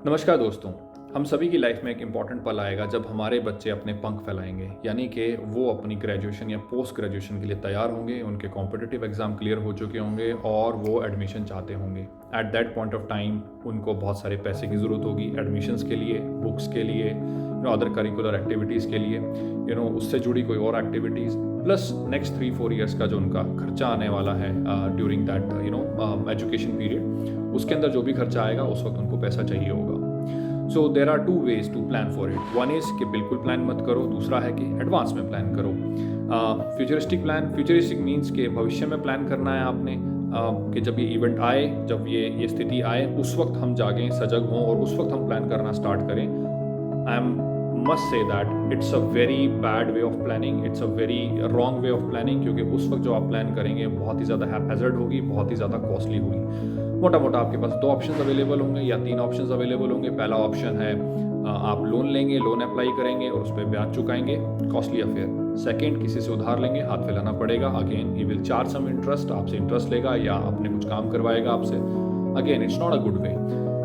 नमस्कार दोस्तों। हम सभी की लाइफ में एक इम्पॉर्टेंट पल आएगा जब हमारे बच्चे अपने पंख फैलाएंगे, यानी कि वो अपनी ग्रेजुएशन या पोस्ट ग्रेजुएशन के लिए तैयार होंगे, उनके कॉम्पिटिटिव एग्ज़ाम क्लियर हो चुके होंगे और वो एडमिशन चाहते होंगे। At that point of time उनको बहुत सारे पैसे की ज़रूरत होगी एडमिशन्स के लिए, बुक्स के लिए, अदर करिकुलर एक्टिविटीज़ के लिए, उससे जुड़ी कोई और एक्टिविटीज़, प्लस नेक्स्ट 3-4 ईयर्स का जो उनका खर्चा आने वाला है ड्यूरिंग दैट एजुकेशन पीरियड, उसके अंदर जो भी खर्चा आएगा उस वक्त उनको पैसा चाहिए होगा। So there are 2 ways to plan for it. One is कि बिल्कुल प्लान मत करो, दूसरा है कि एडवांस में प्लान करो। फ्यूचरिस्टिक प्लान, फ्यूचरिस्टिक मीन्स के भविष्य में प्लान करना है आपने, कि जब ये इवेंट आए, जब ये स्थिति आए, उस वक्त हम जागें, सजग हों और उस वक्त हम प्लान करना स्टार्ट करें। I am must say that it's a very bad way of planning, it's a very wrong way of planning, क्योंकि उस वक्त जो आप प्लान करेंगे बहुत ही ज़्यादा हैज़र्ड होगी, बहुत ही ज़्यादा कॉस्टली होगी। मोटा मोटा आपके पास 2 ऑप्शंस अवेलेबल होंगे या 3 ऑप्शंस अवेलेबल होंगे। पहला ऑप्शन है आप लोन लेंगे, लोन अप्लाई करेंगे और उस पर ब्याज चुकाएंगे, कॉस्टली अफेयर। सेकंड, किसी से उधार लेंगे, हाथ फैलाना पड़ेगा, again he will charge some interest, आपसे इंटरेस्ट लेगा या अपने कुछ काम करवाएगा आपसे, again it's not a good way.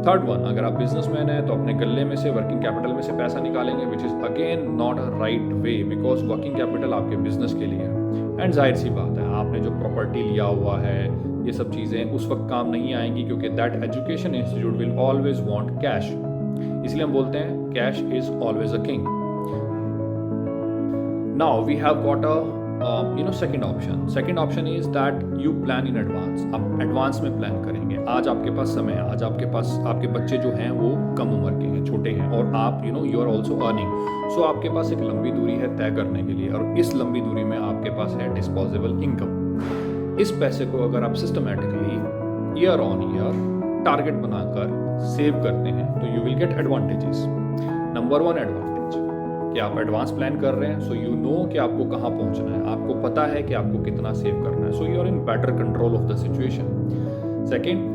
Third one, अगर आप बिजनेसमैन हैं तो अपने गले में से, वर्किंग कैपिटल में से पैसा निकालेंगे, which is again not a right way, because working capital आपके बिजनेस के लिए है। एंड जाहिर सी बात है, आपने जो प्रॉपर्टी लिया हुआ है, ये सब चीज़ें उस वक्त काम नहीं आएंगी, क्योंकि that education institute will always want cash. इसलिए हम बोलते हैं cash is always a king. Now we have got a second option. Second option is that you plan in advance. आप एडवांस में प्लान करेंगे। आज आपके पास समय है, आज आपके पास आपके बच्चे जो हैं वो कम उम्र के हैं, छोटे हैं, और आप यू आर ऑल्सो अर्निंग। सो आपके पास एक लंबी दूरी है तय करने के लिए, और इस लंबी दूरी में आपके पास है डिस्पोजेबल इनकम। इस पैसे को अगर आप systematically year on year target बनाकर सेव करते हैं तो you will get advantages. Number 1 advantage कि आप एडवांस प्लान कर रहे हैं, सो यू नो कि आपको कहाँ पहुंचना है, आपको पता है कि आपको कितना सेव करना है, so you are in better control of the situation. Second,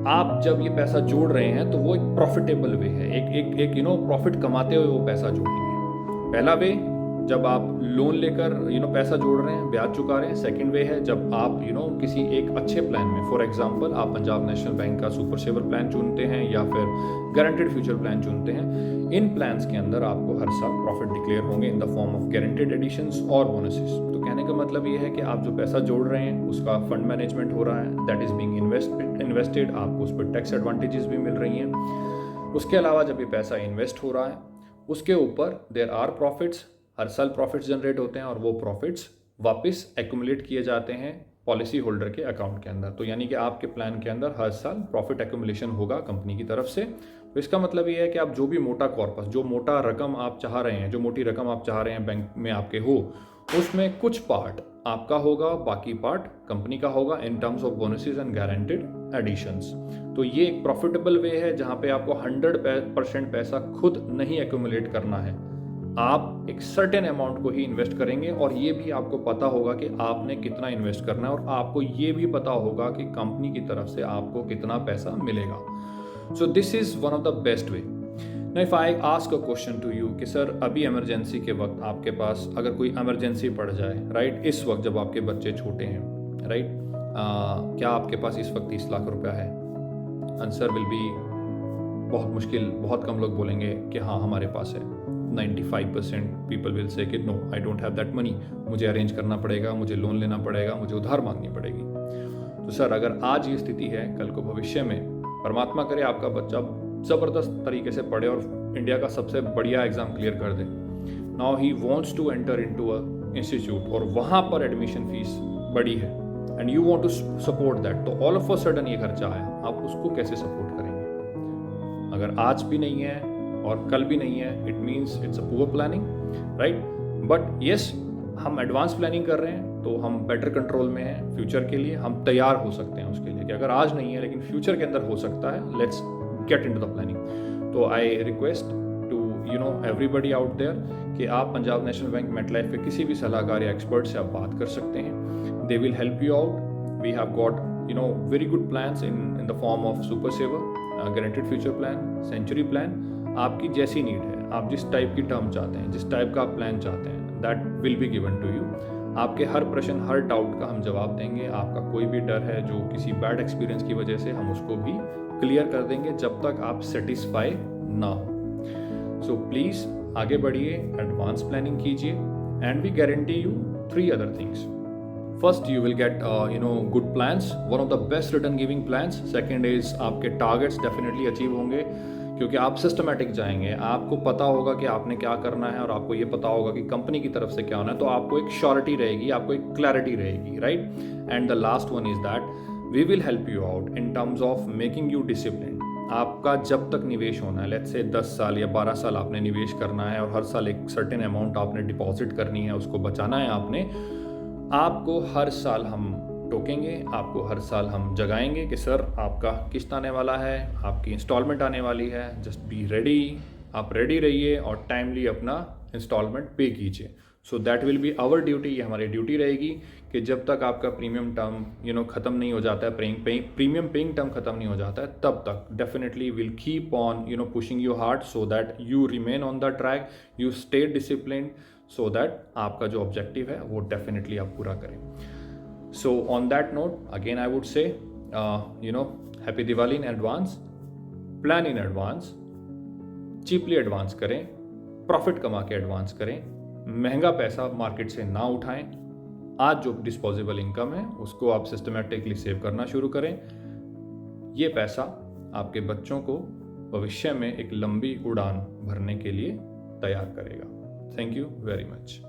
आप जब ये पैसा जोड़ रहे हैं तो वो एक प्रॉफिटेबल वे है, एक प्रॉफिट कमाते हुए वो पैसा जोड़ेंगे। पहला वे, जब आप लोन लेकर पैसा जोड़ रहे हैं, ब्याज चुका रहे हैं। सेकंड वे है जब आप किसी एक अच्छे प्लान में, फॉर एग्जांपल आप पंजाब नेशनल बैंक का सुपर सेवर प्लान चुनते हैं या फिर गारंटेड फ्यूचर प्लान चुनते हैं। इन प्लान्स के अंदर आपको हर साल प्रॉफिट डिक्लेयर होंगे in the form of guaranteed additions और बोनसेस। तो कहने का मतलब ये है कि आप जो पैसा जोड़ रहे हैं उसका फंड मैनेजमेंट हो रहा है, दैट इज बीइंग इन्वेस्टेड, आपको उस पर टैक्स एडवांटेजेस भी मिल रही हैं। उसके अलावा जब ये पैसा इन्वेस्ट हो रहा है उसके ऊपर देयर आर प्रॉफिट्स, हर साल प्रॉफिट्स जनरेट होते हैं और वो प्रॉफिट्स वापस एक्यूमुलेट किए जाते हैं पॉलिसी होल्डर के अकाउंट के अंदर। तो यानी कि आपके प्लान के अंदर हर साल प्रॉफिट एक्यूमुलेशन होगा कंपनी की तरफ से। तो इसका मतलब ये है कि आप जो भी मोटा कॉर्पस, जो मोटा रकम आप चाह रहे हैं, जो मोटी रकम आप चाह रहे हैं बैंक में आपके हो, उसमें कुछ पार्ट आपका होगा, बाकी पार्ट कंपनी का होगा in terms of bonuses and guaranteed additions. तो ये एक प्रॉफिटेबल वे है जहां पे आपको 100% पैसा खुद नहीं एक्यूमुलेट करना है, आप एक सर्टेन अमाउंट को ही इन्वेस्ट करेंगे और ये भी आपको पता होगा कि आपने कितना इन्वेस्ट करना है, और आपको ये भी पता होगा कि कंपनी की तरफ से आपको कितना पैसा मिलेगा। So this is one of the best way. Now if I ask a question to you कि सर अभी इमरजेंसी के वक्त आपके पास अगर कोई इमरजेंसी पड़ जाए, राइट, इस वक्त जब आपके बच्चे छोटे हैं, राइट, क्या आपके पास इस वक्त 30 लाख रुपया है? आंसर विल बी बहुत मुश्किल, बहुत कम लोग बोलेंगे कि हाँ हमारे पास है। 95% पीपल विल से कि no I don't have that money, मुझे अरेंज करना पड़ेगा, मुझे लोन लेना पड़ेगा, मुझे उधार मांगनी पड़ेगी। तो सर अगर आज ये स्थिति है, कल को भविष्य में परमात्मा करे आपका बच्चा ज़बरदस्त तरीके से पढ़े और इंडिया का सबसे बढ़िया एग्जाम क्लियर कर दे, now he wants to enter into a institute और वहाँ पर एडमिशन फीस बड़ी है and you want to support that, तो ऑल ऑफ अ सडन ये खर्चा आया, आप उसको कैसे सपोर्ट करेंगे? अगर आज भी नहीं है और कल भी नहीं है, it means it's a poor planning, right. But yes, हम एडवांस प्लानिंग कर रहे हैं तो हम बेटर कंट्रोल में हैं, फ्यूचर के लिए हम तैयार हो सकते हैं उसके लिए कि अगर आज नहीं है लेकिन फ्यूचर के अंदर हो सकता है, let's get into the planning. तो I request to everybody out there कि आप पंजाब नेशनल बैंक मेटलाइफ के किसी भी सलाहकार या एक्सपर्ट से आप बात कर सकते हैं, they will help you out. We have got very good plans in the form of super saver, guaranteed future plan, century plan. आपकी जैसी नीड है, आप जिस टाइप की टर्म चाहते हैं, जिस टाइप का आप प्लान चाहते हैं, that will be given to you. आपके हर प्रश्न, हर डाउट का हम जवाब देंगे। आपका कोई भी डर है जो किसी बैड एक्सपीरियंस की वजह से, हम उसको भी क्लियर कर देंगे जब तक आप सेटिस्फाई ना हो। सो प्लीज़ आगे बढ़िए, एडवांस प्लानिंग कीजिए, and we guarantee you 3 other things. First, you will get good plans, one of the best return giving plans. Second is आपके targets definitely achieve होंगे क्योंकि आप सिस्टमेटिक जाएंगे, आपको पता होगा कि आपने क्या करना है और आपको ये पता होगा कि कंपनी की तरफ से क्या होना है, तो आपको एक श्योरिटी रहेगी, आपको एक क्लैरिटी रहेगी, right. And the last one is that we will help you out in terms of making you discipline. आपका जब तक निवेश होना है, लेट्स से 10 साल या 12 साल आपने निवेश करना है और हर साल एक सर्टेन अमाउंट आपने डिपॉजिट करनी है, उसको बचाना है आपने, आपको हर साल हम टोकेंगे, आपको हर साल हम जगाएंगे कि सर आपका किस्त आने वाला है, आपकी इंस्टॉलमेंट आने वाली है, जस्ट बी रेडी। आप रेडी रहिए और टाइमली अपना इंस्टॉलमेंट पे कीजिए। So that will be our duty, ये हमारी ड्यूटी रहेगी कि जब तक आपका प्रीमियम टर्म ख़त्म नहीं हो जाता है, प्रीमियम पेइंग टर्म ख़त्म नहीं हो जाता है, तब तक definitely will keep on pushing you hard so that you remain on the track, you stay discipline, so that आपका जो ऑब्जेक्टिव है वो डेफिनेटली आप पूरा करें। So on that note, again I would say, happy Diwali in advance, plan in advance, cheaply advance करें, profit कमा के एडवांस करें, महंगा पैसा मार्केट से ना उठाएं। आज जो डिस्पोजेबल इनकम है उसको आप सिस्टमेटिकली सेव करना शुरू करें। ये पैसा आपके बच्चों को भविष्य में एक लंबी उड़ान भरने के लिए तैयार करेगा। Thank you very much.